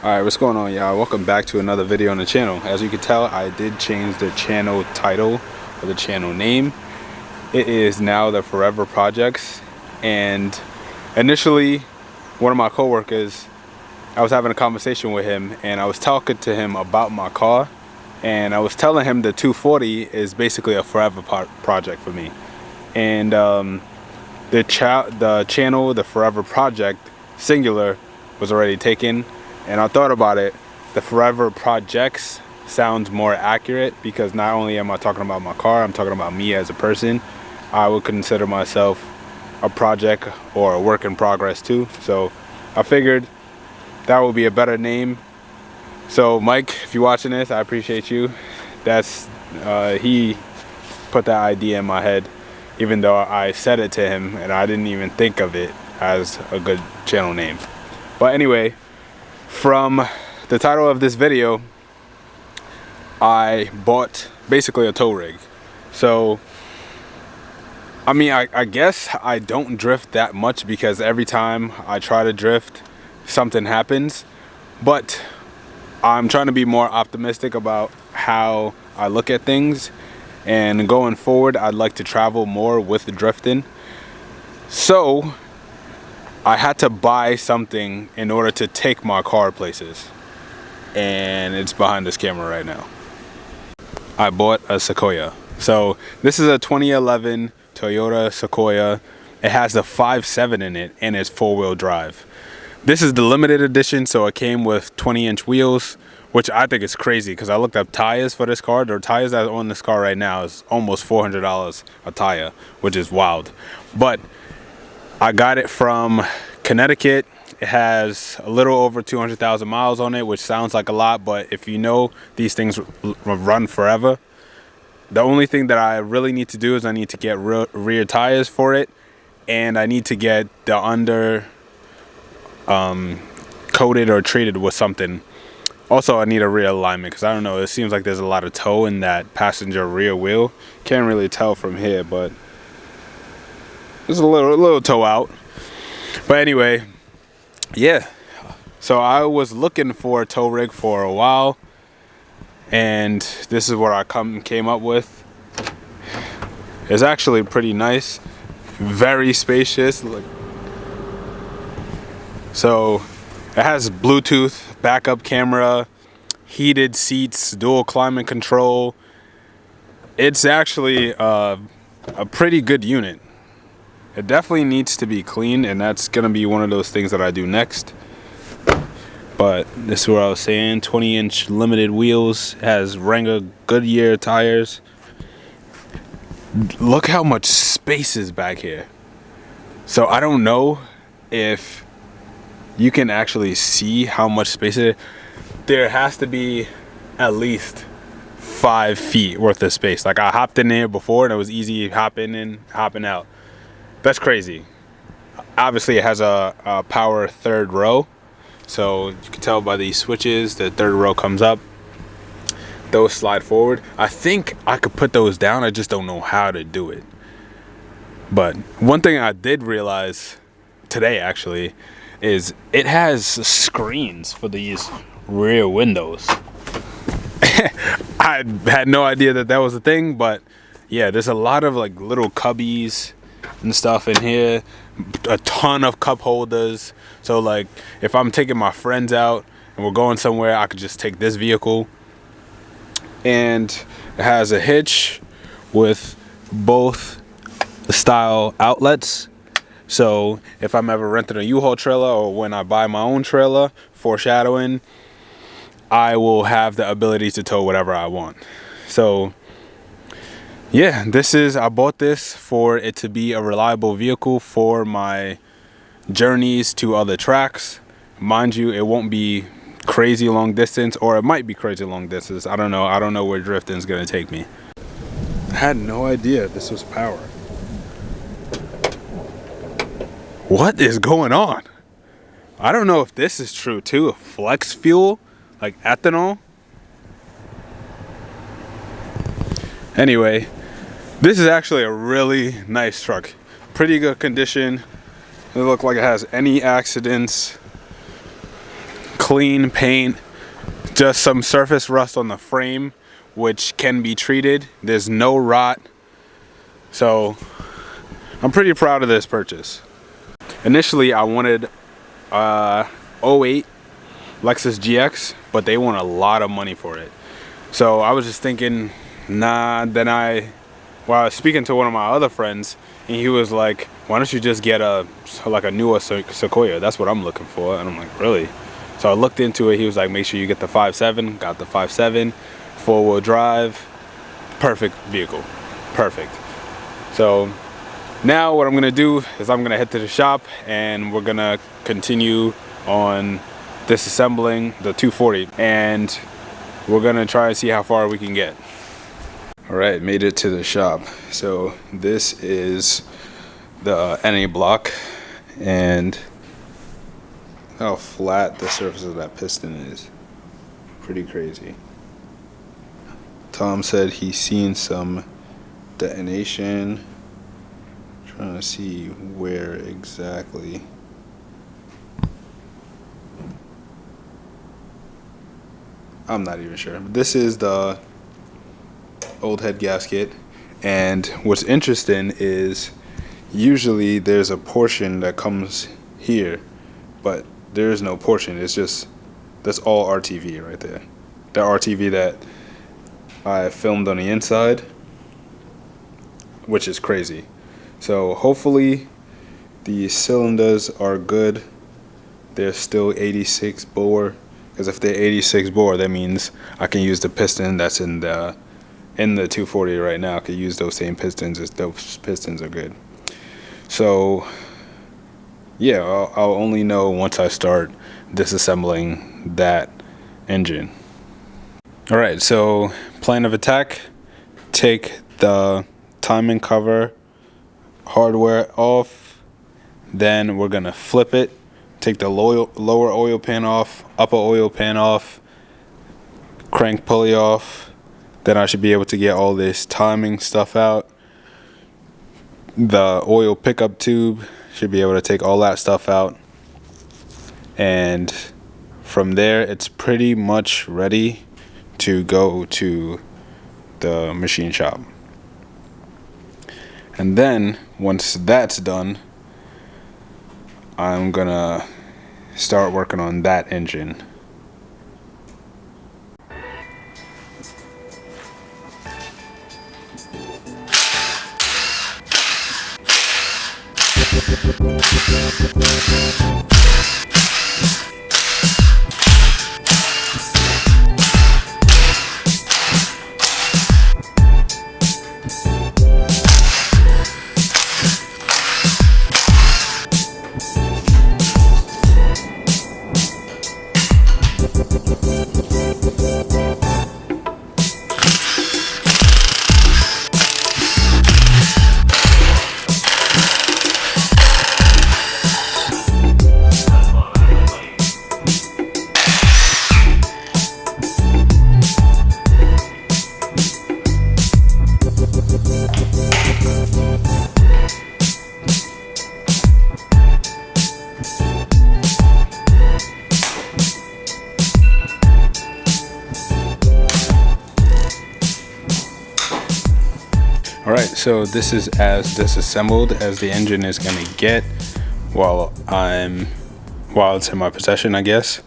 Alright, what's going on, y'all? Welcome back to another video on the channel. As you can tell, I did change the channel title or the channel name. It is now the Forever Projects. And initially, one of my coworkers, I was having a conversation with him and I was talking to him about my car, and I was telling him the 240 is basically a forever project for me. And the channel, the Forever Project, singular, was already taken. And I thought about it, the Forever Projects sounds more accurate because not only am I talking about my car, I'm talking about me as a person. I would consider myself a project or a work in progress too. So I figured that would be a better name. So Mike, if you're watching this, I appreciate you. He put that idea in my head, even though I said it to him and I didn't even think of it as a good channel name. But anyway, from the title of this video, I bought basically a tow rig. So I mean, I guess I don't drift that much because every time I try to drift, something happens. But I'm trying to be more optimistic about how I look at things, and going forward I'd like to travel more with drifting. So I had to buy something in order to take my car places, and it's behind this camera right now. I bought a Sequoia. So this is a 2011 Toyota Sequoia. It has the 5.7 in it and it's 4-wheel drive. This is the limited edition, so it came with 20-inch wheels, which I think is crazy because I looked up tires for this car. The tires that are on this car right now is almost $400 a tire, which is wild. But I got it from Connecticut. It has a little over 200,000 miles on it, which sounds like a lot, but if you know these things run forever, the only thing that I really need to do is I need to get rear tires for it, and I need to get the under coated or treated with something. Also, I need a rear alignment because I don't know, it seems like there's a lot of toe in that passenger rear wheel. Can't really tell from here, but there's a little toe out. But anyway, yeah, so I was looking for a tow rig for a while, and this is what I came up with. It's actually pretty nice, very spacious. So it has Bluetooth, backup camera, heated seats, dual climate control. It's actually a pretty good unit. It definitely needs to be cleaned, and that's gonna be one of those things that I do next. But this is what I was saying, 20-inch limited wheels, has Wrangler Goodyear tires. Look how much space is back here. So I don't know if you can actually see how much space it is. There has to be at least 5 feet worth of space. Like, I hopped in there before and it was easy hopping in, hopping out. That's crazy. Obviously it has a power third row, so you can tell by these switches the third row comes up. Those slide forward. I think I could put those down, I just don't know how to do it. But one thing I did realize today actually is it has screens for these rear windows. I had no idea that was a thing, but yeah, there's a lot of like little cubbies and stuff in here, a ton of cup holders. So like if I'm taking my friends out and we're going somewhere, I could just take this vehicle. And it has a hitch with both the style outlets. So if I'm ever renting a U-Haul trailer, or when I buy my own trailer, foreshadowing, I will have the ability to tow whatever I want. So yeah, I bought this for it to be a reliable vehicle for my journeys to other tracks. Mind you, it won't be crazy long distance, or it might be crazy long distance. I don't know where drifting is gonna take me. I had no idea this was power. What is going on? I don't know if this is true too. Flex fuel, like ethanol. Anyway, this is actually a really nice truck. Pretty good condition. Doesn't look like it has any accidents. clean paint, just some surface rust on the frame, which can be treated. There's no rot, so I'm pretty proud of this purchase. Initially I wanted '08 Lexus GX, but they want a lot of money for it. So I was just thinking, nah. Then I was speaking to one of my other friends, and he was like, why don't you just get a newer Sequoia? That's what I'm looking for. And I'm like, really? So I looked into it. He was like, make sure you get the 5.7. Got the 5.7, 4-wheel drive, perfect vehicle, perfect. So now what I'm gonna do is I'm gonna head to the shop, and we're gonna continue on disassembling the 240, and we're gonna try and see how far we can get. All right, made it to the shop. So this is the NA block, and how flat the surface of that piston is. Pretty crazy. Tom said he's seen some detonation. Trying to see where exactly. I'm not even sure. This is the old head gasket, and what's interesting is usually there's a portion that comes here, but there is no portion. It's just, that's all RTV right there. The RTV that I filmed on the inside, which is crazy. So hopefully the cylinders are good. They're still 86 bore, because if they're 86 bore, that means I can use the piston that's in the 240 right now. I could use those same pistons if those pistons are good. So yeah, I'll only know once I start disassembling that engine. All right, so plan of attack: take the timing cover hardware off, then we're gonna flip it, take the lower oil pan off, upper oil pan off, crank pulley off. Then I should be able to get all this timing stuff out. The oil pickup tube, should be able to take all that stuff out, and from there it's pretty much ready to go to the machine shop. And then once that's done, I'm gonna start working on that engine. Alright, so this is as disassembled as the engine is gonna get while it's in my possession, I guess.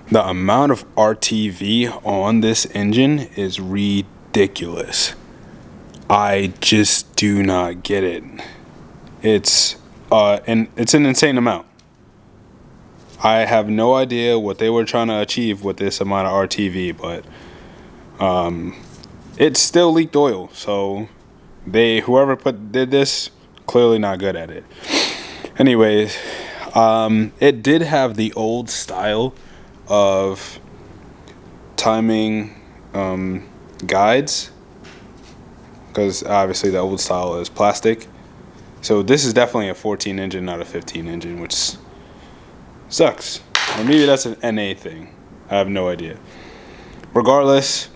The amount of RTV on this engine is ridiculous. I just do not get it. It's an insane amount. I have no idea what they were trying to achieve with this amount of RTV, but it still leaked oil, so whoever did this, clearly not good at it. Anyways, it did have the old style of timing guides, because obviously the old style is plastic. So this is definitely a 14 engine, not a 15 engine, which sucks. Or maybe that's an NA thing. I have no idea. Regardless,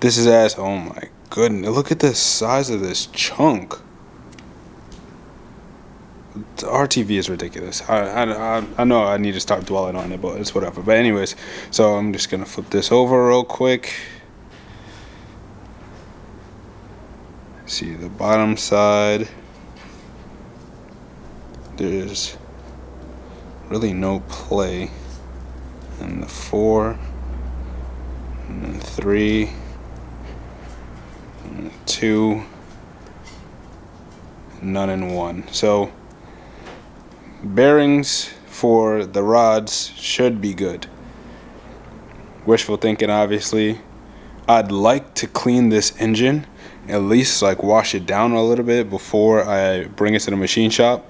this is as, oh my goodness, look at the size of this chunk. the RTV is ridiculous. I know I need to start dwelling on it, but it's whatever. But anyways, so I'm just gonna flip this over real quick. See the bottom side. There's really no play. And the 4, and then 3, and 2, none in 1. So bearings for the rods should be good. Wishful thinking, obviously. I'd like to clean this engine, at least like wash it down a little bit before I bring it to the machine shop.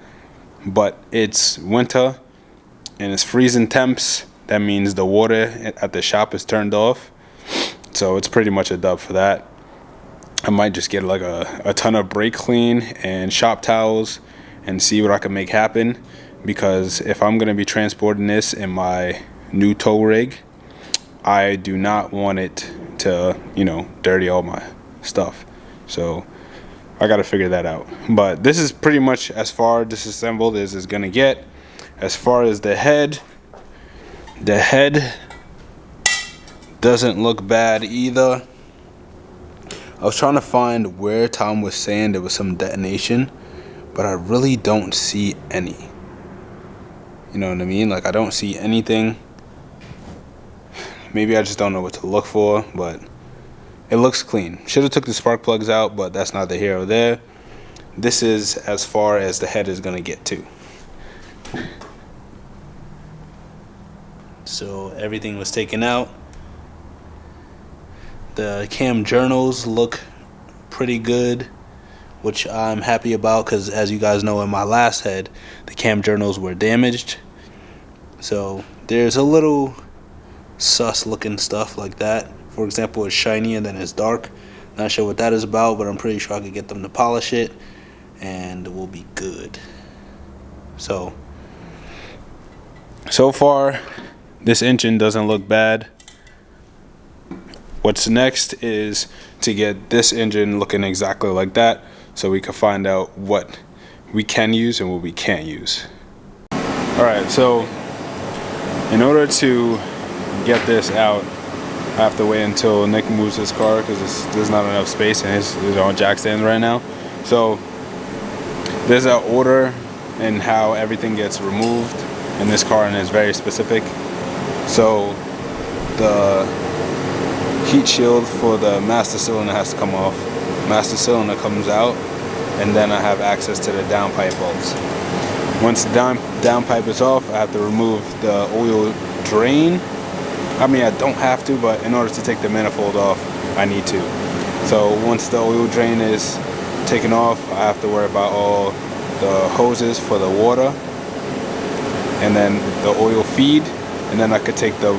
But it's winter and it's freezing temps. That means the water at the shop is turned off. So it's pretty much a dub for that. I might just get like a ton of brake clean and shop towels and see what I can make happen. Because if I'm going to be transporting this in my new tow rig, I do not want it to, you know, dirty all my stuff. So I got to figure that out. But this is pretty much as far disassembled as it's going to get. As far as the head doesn't look bad either. I was trying to find where Tom was saying there was some detonation, but I really don't see any. You know what I mean? Like, I don't see anything. Maybe I just don't know what to look for, but it looks clean. Should have took the spark plugs out, but that's neither here or there. This is as far as the head is gonna get to. So everything was taken out. The cam journals look pretty good, which I'm happy about, because as you guys know, in my last head, the cam journals were damaged. So there's a little sus looking stuff like that. For example, it's shiny and then it's dark. Not sure what that is about, but I'm pretty sure I could get them to polish it and we'll be good. So far, this engine doesn't look bad. What's next is to get this engine looking exactly like that, so we can find out what we can use and what we can't use. Alright, so in order to get this out, I have to wait until Nick moves his car because there's not enough space and it's on jack stands right now. So there's an order in how everything gets removed in this car, and it's very specific. So the heat shield for the master cylinder has to come off. Master cylinder comes out, and then I have access to the downpipe bolts. Once the downpipe is off, I have to remove the oil drain. I mean, I don't have to, but in order to take the manifold off, I need to. So once the oil drain is taken off, I have to worry about all the hoses for the water, and then the oil feed, and then I could take the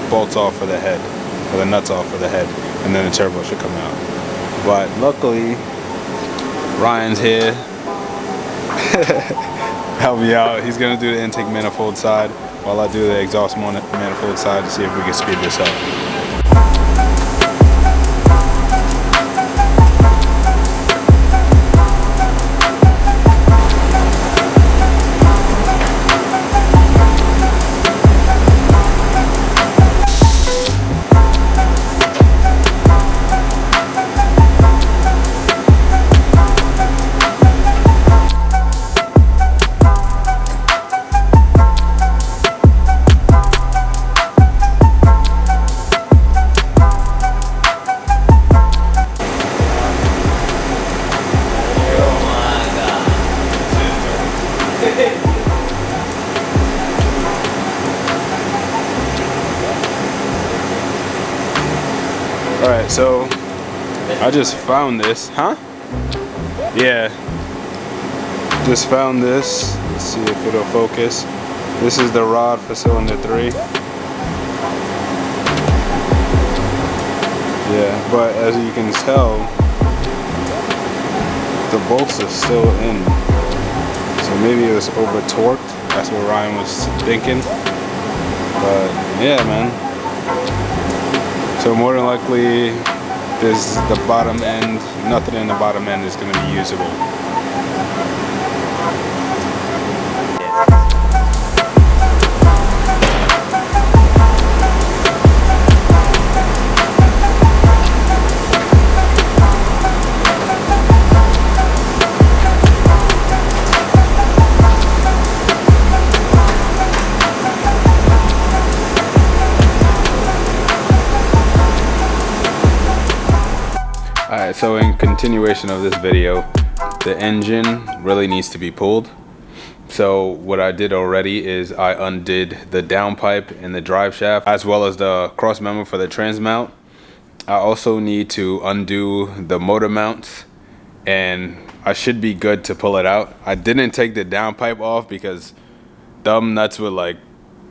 bolts off for the head, or the nuts off for the head, and then the turbo should come out. But luckily, Ryan's here. Help me out. He's gonna do the intake manifold side while I do the exhaust manifold side to see if we can speed this up. Alright, so I just found this, huh? Yeah, just found this. Let's see if it'll focus. This is the rod for cylinder 3. Yeah, but as you can tell, the bolts are still in. So maybe it was over torqued. That's what Ryan was thinking. But yeah, man. So more than likely, there's the bottom end. Nothing in the bottom end is going to be usable. Alright, so in continuation of this video, the engine really needs to be pulled. So what I did already is I undid the downpipe and the drive shaft, as well as the cross member for the trans mount. I also need to undo the motor mounts, and I should be good to pull it out. I didn't take the downpipe off because them nuts were like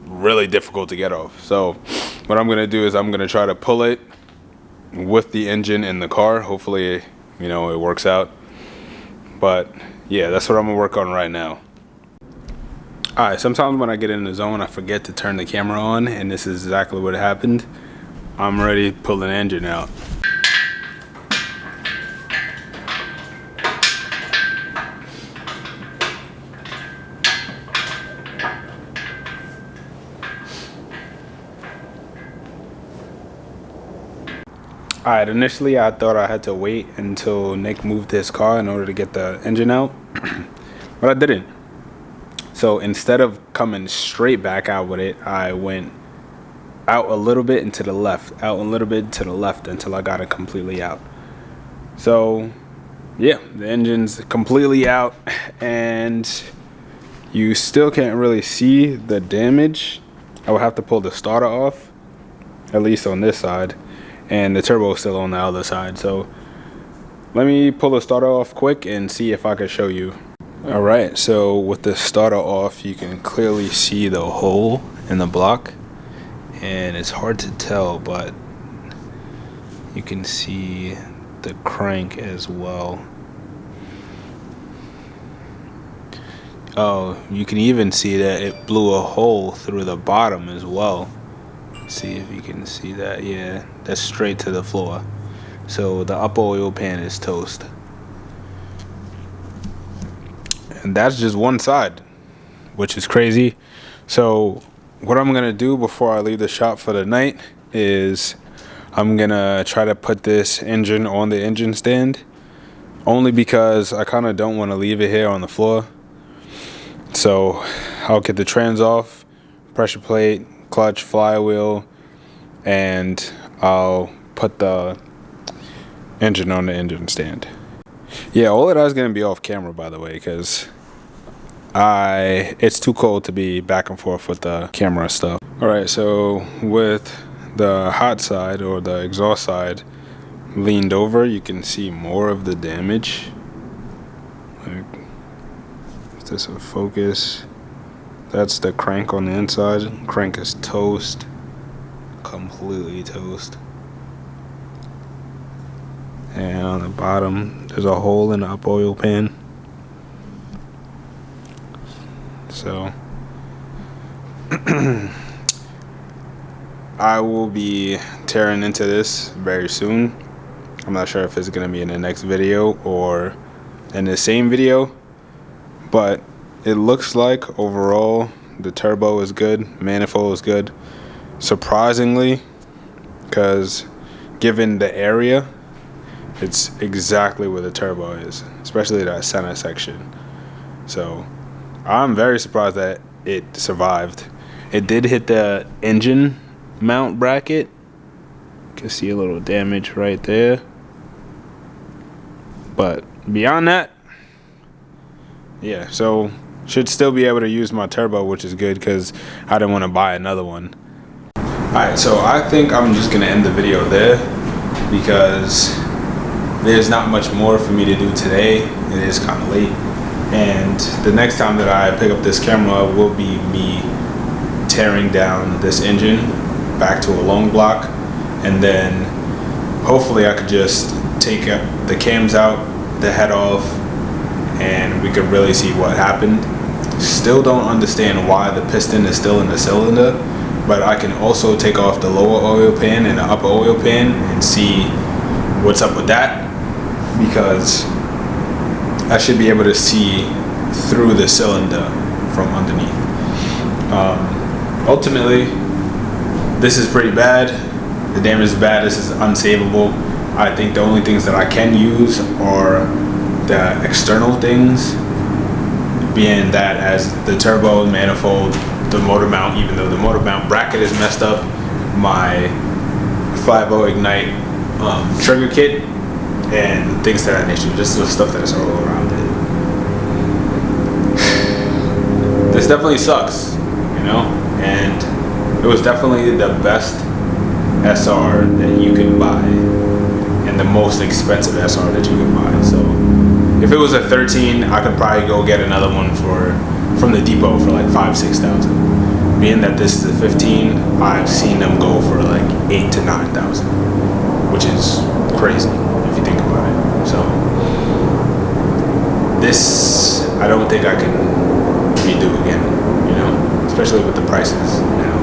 really difficult to get off. So what I'm gonna do is I'm gonna try to pull it with the engine in the car. Hopefully, you know, it works out. But yeah, that's what I'm gonna work on right now. Alright, sometimes when I get in the zone, I forget to turn the camera on, and this is exactly what happened. I'm ready to pull the engine out. Alright, initially I thought I had to wait until Nick moved his car in order to get the engine out, but I didn't. So instead of coming straight back out with it, I went out a little bit and to the left, out a little bit to the left until I got it completely out. So yeah, the engine's completely out, and you still can't really see the damage. I would have to pull the starter off, at least on this side, and the turbo is still on the other side. So let me pull the starter off quick and see if I can show you. Alright, so with the starter off, you can clearly see the hole in the block, and it's hard to tell, but you can see the crank as well. Oh, you can even see that it blew a hole through the bottom as well. See if you can see that. Yeah, that's straight to the floor. So the upper oil pan is toast. And that's just one side, which is crazy. So what I'm gonna do before I leave the shop for the night is I'm gonna try to put this engine on the engine stand, only because I kind of don't want to leave it here on the floor. So I'll get the trans off, pressure plate, clutch, flywheel, and I'll put the engine on the engine stand. Yeah, all of that is gonna be off camera, by the way, because it's too cold to be back and forth with the camera stuff. Alright, so with the hot side, or the exhaust side, leaned over, you can see more of the damage. Like, is this a focus? That's the crank on the inside. Crank is toast, completely toast. And on the bottom, there's a hole in the up oil pan. So I will be tearing into this very soon. I'm not sure if it's gonna be in the next video or in the same video, but it looks like overall the turbo is good, manifold is good, surprisingly, because given the area, it's exactly where the turbo is, especially that center section. So I'm very surprised that it survived. It did hit the engine mount bracket. You can see a little damage right there, but beyond that, yeah, so should still be able to use my turbo, which is good because I didn't want to buy another one. Alright, so I think I'm just gonna end the video there because there's not much more for me to do today. It is kind of late, and the next time that I pick up this camera will be me tearing down this engine back to a long block, and then hopefully I could just take the cams out, the head off, and we could really see what happened. Still don't understand why the piston is still in the cylinder, but I can also take off the lower oil pan and the upper oil pan and see what's up with that, because I should be able to see through the cylinder from underneath. Ultimately, this is pretty bad. The damage is bad. This is unsavable. I think the only things that I can use are the external things, being that as the turbo, manifold, the motor mount, even though the motor mount bracket is messed up, my 5.0 Ignite trigger kit and things to that nature. Just the stuff that's all around it. This definitely sucks, you know, and it was definitely the best SR that you could buy and the most expensive SR that you could buy. So if it was a 13, I could probably go get another one from the depot for like 5,000-6,000. Being that this is a 15, I've seen them go for like 8,000 to 9,000, which is crazy if you think about it. So this, I don't think I can redo again, you know, especially with the prices now.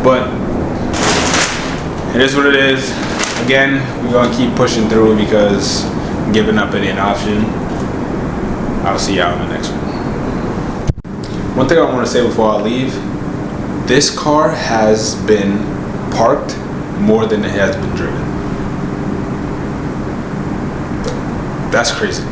But it is what it is. Again, we're gonna keep pushing through because giving up ain't an option. I'll see y'all in the next one. One thing I want to say before I leave, this car has been parked more than it has been driven. That's crazy.